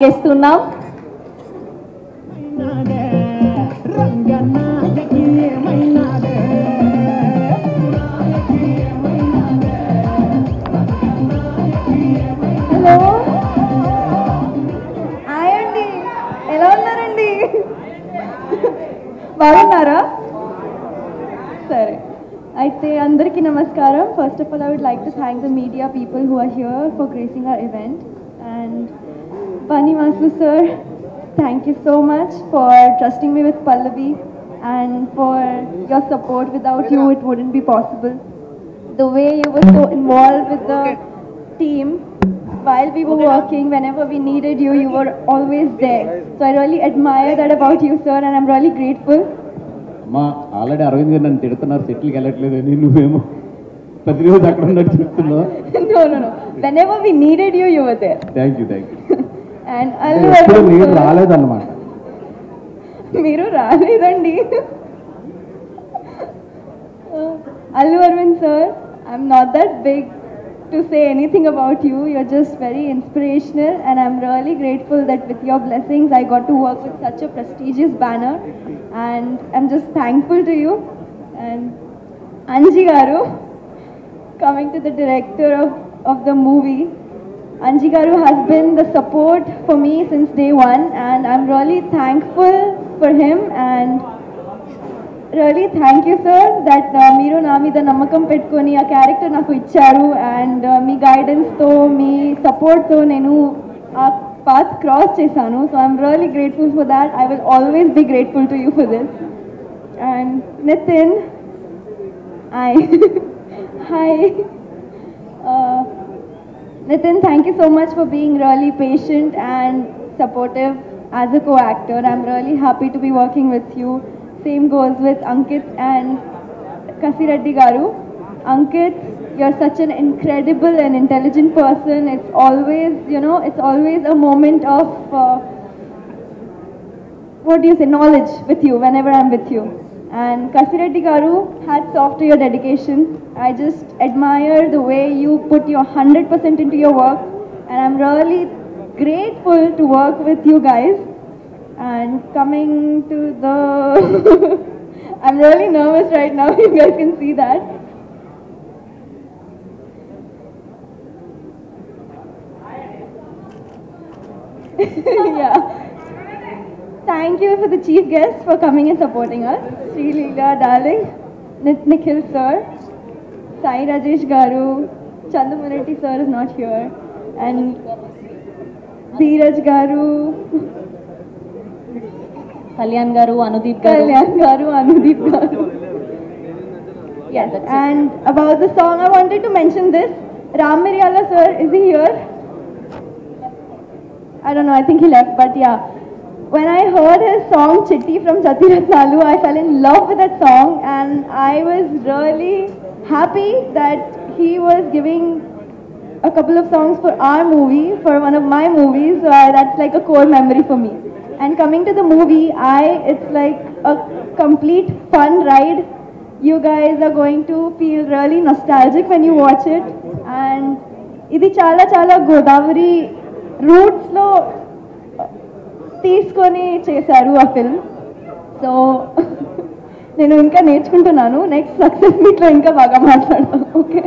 చేస్తున్నాం. Hello hi అండి, ఎలా ఉన్నారండి? బాగున్నారా? సరే, అయితే అందరికీ నమస్కారం. First of all I would like to thank the media people who are here for gracing our event. And Pani Vasu sir, thank you so much for trusting me with Pallavi and for your support. Without you it wouldn't be possible. The way you were so involved with the team while we were working, whenever we needed you, you were always there. So I really admire that about you, sir, and I'm really grateful. అమ్మా already Arvind గారు నన్ను తిడుతున్నారు, సెటిల్కి వెళ్ళట్లేదని. నువ్వేమో ప్రతిరోజు అక్కడ ఉన్నట్టు చెప్తున్నావు. No. Whenever we needed you, you were there. Thank you. And మీరు రాలేదన్నమాట. మీరు రాలేదండి. Allu Arvind sir, I'm not that big to say anything about you. You're just very inspirational, and I'm really grateful that with your blessings I got to work with such a prestigious banner, and I'm just thankful to you. And Anji garu, coming to the director of the movie, Anji garu has been the support for me since day one, and I'm really thankful for him. And really thank you sir that మీరు నా మీద నమ్మకం పెట్టుకొని ఆ character నాకు ఇచ్చారు, and మీ గైడెన్స్తో మీ సపోర్ట్తో నేను ఆ పాత్ క్రాస్ చేశాను. So I'm really grateful for that. I will always be grateful to you for this. And Nitin, hi Nitin, thank you so much for being really patient and supportive as a co-actor. I'm really happy to be working with you. Same goes with Ankit and Kasireddy garu. Ankit, you're such an incredible and intelligent person. It's always, it's always a moment of, what do you say, knowledge with you whenever I'm with you. And Kasireddy garu, hats off to your dedication. I just admire the way you put your 100% into your work, and I'm really grateful to work with you guys. And coming to the I'm really nervous right now. You guys can see that. Yeah. Thank you for the chief guests for coming and supporting us. Sri Leela darling, Nikhil sir, Sai Rajesh garu, Chandamunetti sir is not here, and Dheeraj garu, Kalyan garu, Anudeep garu. Yes, and about the song, I wanted to mention this. Ram Miryala sir, is he here? I don't know, I think he left, but yeah. When I heard his song Chitti from Jatiratnalu, I fell in love with that song, and I was really happy that he was giving a couple of songs for our movie, for one of my movies. So that's like a core memory for me. And coming to the movie, it's like a complete fun ride. You guys are going to feel really nostalgic when you watch it. And ఇది చాలా Godavari roots లో తీసుకొని చేశారు ఆ film. So నేను ఇంకా నేర్చుకుంటున్నాను. Next success మీట్లో ఇంకా బాగా మాట్లాడతాను. Okay,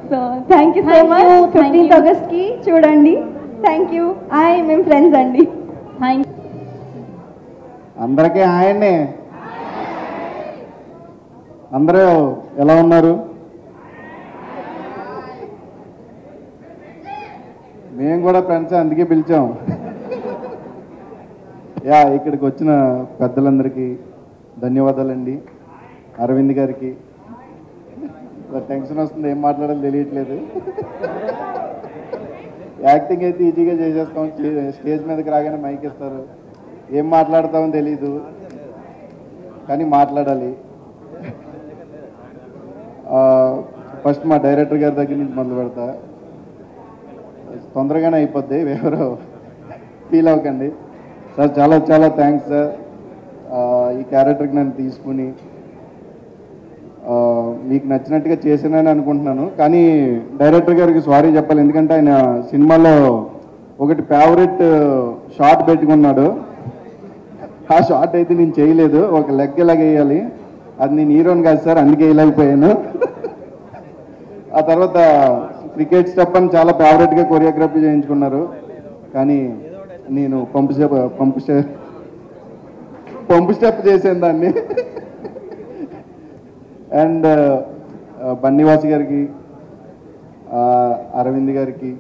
so thank you so much. 15th ఆగస్ట్కి చూడండి. Thank you. మేము ఫ్రెండ్స్ అండి. అందరికీ హాయ్ అండి. అందరూ ఎలా ఉన్నారు? మేము కూడా ఫ్రెండ్స్, అందుకే పిలిచాం. ఇక్కడికి వచ్చిన పెద్దలందరికీ ధన్యవాదాలండి. అరవింద్ గారికి టెన్షన్ వస్తుంది, ఏం మాట్లాడాలో తెలియట్లేదు. యాక్టింగ్ అయితే ఈజీగా చేసేస్తాం, స్టేజ్ మీదకి రాగానే మైక్ ఇస్తారు, ఏం మాట్లాడతామో తెలీదు, కానీ మాట్లాడాలి. ఫస్ట్ మా డైరెక్టర్ గారి దగ్గర నుంచి మొదలు పెడతా. తొందరగానే అయిపోద్ది, ఎవరు ఫీల్ అవ్వకండి. సార్ చాలా థ్యాంక్స్ సార్, ఈ క్యారెక్టర్కి నన్ను తీసుకుని మీకు నచ్చినట్టుగా చేసానని అనుకుంటున్నాను. కానీ డైరెక్టర్ గారికి సారీ చెప్పాలి, ఎందుకంటే ఆయన సినిమాలో ఒకటి ఫేవరెట్ షార్ట్ పెట్టుకున్నాడు. ఆ షార్ట్ అయితే నేను చేయలేదు, ఒక లెగ్ ఇలాగ వేయాలి, అది నేను హీరోని కాదు సార్, అందుకే వేయలేకపోయాను. ఆ తర్వాత క్రికెట్ స్టెప్ అని చాలా ఫేవరెట్గా కొరియోగ్రఫీ చేయించుకున్నారు, కానీ నేను పంపు స్టెప్ చేసాను దాన్ని. అండ్ బన్నీవాసి గారికి, అరవింద్ గారికి,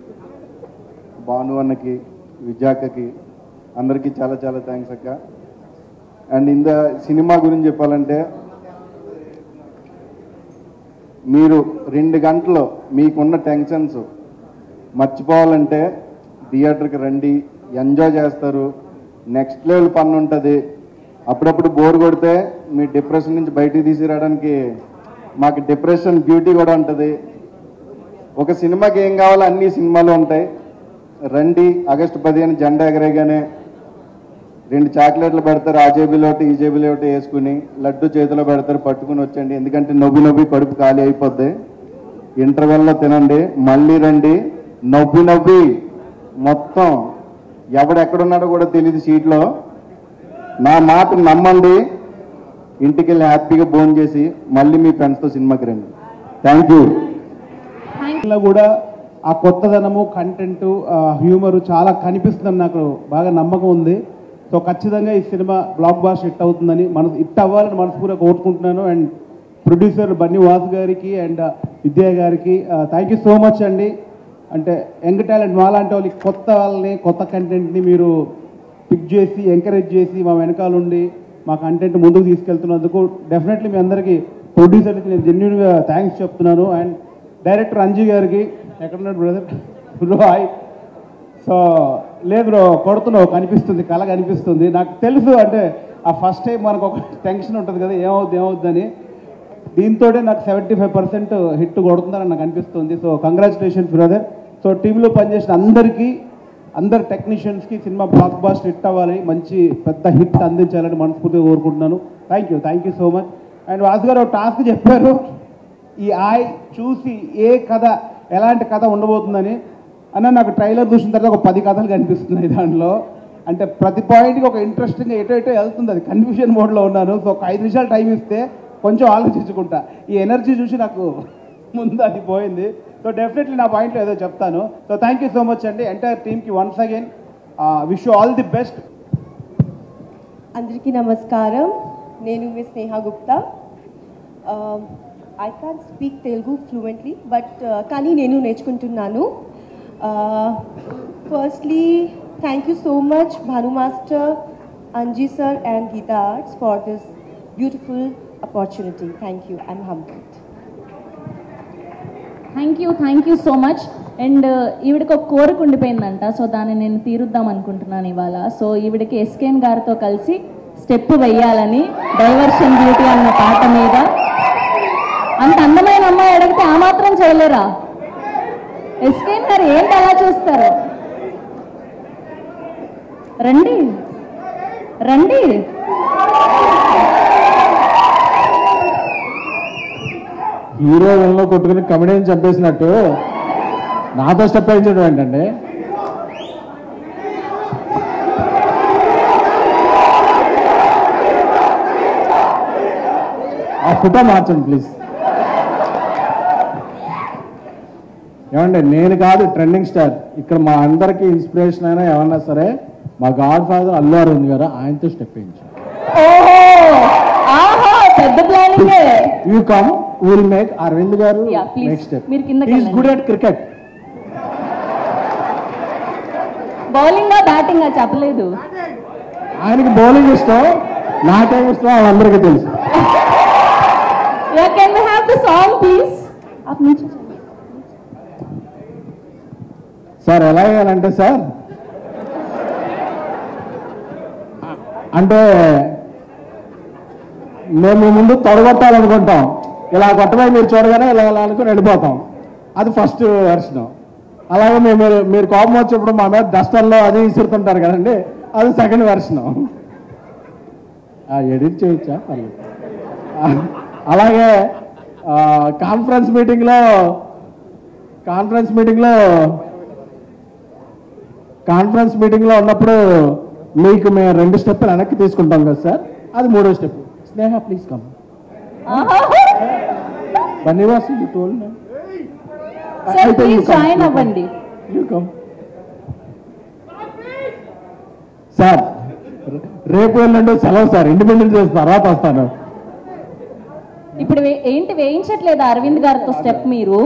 భాను అన్నకి, విద్యాక్కకి, అందరికీ చాలా చాలా థ్యాంక్స్ అక్క. అండ్ ఇంత సినిమా గురించి చెప్పాలంటే, మీరు 2 గంటలు మీకున్న టెన్షన్స్ మర్చిపోవాలంటే థియేటర్కి రండి, ఎంజాయ్ చేస్తారు, నెక్స్ట్ లెవెల్ పని ఉంటుంది. అప్పుడప్పుడు బోర్ కొడితే మీ డిప్రెషన్ నుంచి బయటికి తీసుకురావడానికి మాకు డిప్రెషన్ బ్యూటీ కూడా ఉంటుంది. ఒక సినిమాకి ఏం కావాలో అన్ని సినిమాలు ఉంటాయి. రండి, ఆగస్టు 15 జెండా ఎగరేగానే 2 చాక్లెట్లు పెడతారు, ఆ జేబులో ఒకటి ఈ జేబులో ఒకటి వేసుకుని, లడ్డు చేతిలో పెడతారు, పట్టుకుని వచ్చండి. ఎందుకంటే నవ్వి కడుపు ఖాళీ అయిపోద్ది. ఇంటర్వెల్లో తినండి, మళ్ళీ రండి, నవ్వి మొత్తం ఎవడెక్కడున్నాడో కూడా తెలియదు సీట్లో. నా మాట నమ్మండి, ఇంటికి వెళ్ళి హ్యాపీగా భోజనం చేసి మళ్ళీ మీ ఫ్రెండ్స్తో సినిమాకి రండి. Thank you. కూడా ఆ కొత్తదనము, కంటెంట్, హ్యూమరు చాలా కనిపిస్తుందని నాకు బాగా నమ్మకం ఉంది. సో ఖచ్చితంగా ఈ సినిమా బ్లాక్ బాస్టర్ హిట్ అవుతుందని, హిట్ అవ్వాలని మనస్ఫూర్తిగా కోరుకుంటున్నాను. అండ్ ప్రొడ్యూసర్ బన్నీవాసు గారికి అండ్ విద్యా గారికి థ్యాంక్ యూ సో మచ్ అండి. అంటే యంగ్ టాలెంట్ మాలాంటి వాళ్ళకి, కొత్త వాళ్ళని, కొత్త కంటెంట్ని మీరు పిక్ చేసి ఎంకరేజ్ చేసి మా వెనకాల ఉండి మా కంటెంట్ ముందుకు తీసుకెళ్తున్నందుకు డెఫినెట్లీ మీ అందరికీ, ప్రొడ్యూసర్కి నేను జెన్యూన్గా థ్యాంక్స్ చెప్తున్నాను. అండ్ డైరెక్టర్ అంజీ గారికి, ఎక్కడున్నాడు బ్రదర్ హాయ్. సో లేదు బ్రో, కొడుతున్నావు, కనిపిస్తుంది, కళ కనిపిస్తుంది. నాకు తెలుసు, అంటే ఆ ఫస్ట్ టైం మనకు ఒక టెన్షన్ ఉంటుంది కదా, ఏమవుద్దని. దీంతో నాకు 75% హిట్ కొడుతుందని నాకు అనిపిస్తుంది. So congratulations brother. సో టీంలో పనిచేసిన అందరికీ, అందరు టెక్నీషియన్స్కి సినిమా బ్లాక్ బాస్టర్ హిట్ అవ్వాలని, మంచి పెద్ద హిట్ అందించాలని మనస్ఫూర్తిగా కోరుకుంటున్నాను. Thank you so much. And Vasu గారు ఒక టాస్క్ చెప్పారు, ఈ ఆయ్ చూసి ఏ కథ, ఎలాంటి కథ ఉండబోతుందని. అన్న నాకు ట్రైలర్ చూసిన తర్వాత ఒక 10 కథలు కనిపిస్తున్నాయి దాంట్లో. అంటే ప్రతి పాయింట్కి ఒక ఇంట్రెస్టింగ్గా ఎటో వెళ్తుంది, అది కన్ఫ్యూజన్ మోడ్లో ఉన్నాను. సో ఒక 5 నిమిషాలు టైం ఇస్తే కొంచెం ఆలోచించుకుంటా. ఈ ఎనర్జీ చూసి నాకు ముందు అది పోయింది. సో డెఫినెట్లీ నా పాయింట్లో ఏదో చెప్తాను. So thank you so much అండి, ఎంటైర్ టీమ్కి once again wish you all the best. అందరికీ నమస్కారం, నేను మీ Sneha Gupta. I can't speak Telugu fluently, but కానీ నేను నేర్చుకుంటున్నాను. Firstly thank you so much Bhanu master, Anji sir and Geetha Arts for this beautiful opportunity. Thank you. I'm humbled. Thank you so much. And ఈవిడికి ఒక కోరిక ఉండిపోయిందంట, సో దాన్ని నేను తీరుద్దాం అనుకుంటున్నాను ఇవాళ. సో ఈవిడికి ఎస్కేఎన్ గారితో కలిసి స్టెప్ వెయ్యాలని, డైవర్షన్ బ్యూటీ అన్న పాట మీద. అంత అందమైన అమ్మాయి అడిగితే ఆ మాత్రం చేయలేరా? ఎస్కేఎన్ గారు ఏంటి అలా చూస్తారు? రండి రండి. హీరో వల్ల కొట్టుకుని కమెడీని చంపేసినట్టు నాతో స్టెప్ వేయించడం ఏంటండి? ఆ ఫోటో మార్చండి ప్లీజ్. ఏమండి, నేను కాదు ట్రెండింగ్ స్టార్, ఇక్కడ మా అందరికీ ఇన్స్పిరేషన్ అయినా ఏమన్నా సరే మా గాడ్ ఫాదర్ అల్లు అరవింద్ గారు, ఆయనతో స్టెప్ వేయించారు. పెద్ద planning. You come, will make Arvind garu next step. Is good at cricket. Bowling batting చెప్పలేదు. ఆయనకి బౌలింగ్ ఇష్టం, నాకేం ఇష్టం వాళ్ళందరికీ తెలుసు. Can we have the song please? Sir ఎలా వేయాలంటే సార్, అంటే మేము ముందు తొడగొట్టాలనుకుంటాం, ఇలా కొట్టబోయి మీరు చూడగానే ఇలా ఇలా అనుకుని వెళ్ళిపోతాం. అది ఫస్ట్ వెర్షన్. అలాగే మీరు కోపం వచ్చేప్పుడు మా మీద డస్టర్లో అది విసురుతుంటారు కదండి, అది సెకండ్ వెర్షన్. ఎడిట్ చేయొచ్చా? అలాగే కాన్ఫరెన్స్ మీటింగ్లో కాన్ఫరెన్స్ మీటింగ్లో ఉన్నప్పుడు మీకు మేము 2 స్టెప్పులు వెనక్కి తీసుకుంటాం కదా సార్, అది 3వ step. Sneha please come. Bunny Vas you told sir please join అవ్వండి. You come sir. రేపు వెళ్ళండి సెలవు సార్, ఇండిపెండెన్స్ డేస్ తర్వాత వస్తాను. ఇప్పుడు ఏంటి వేయించట్లేదు అరవింద్ గారితో స్టెప్ మీరు?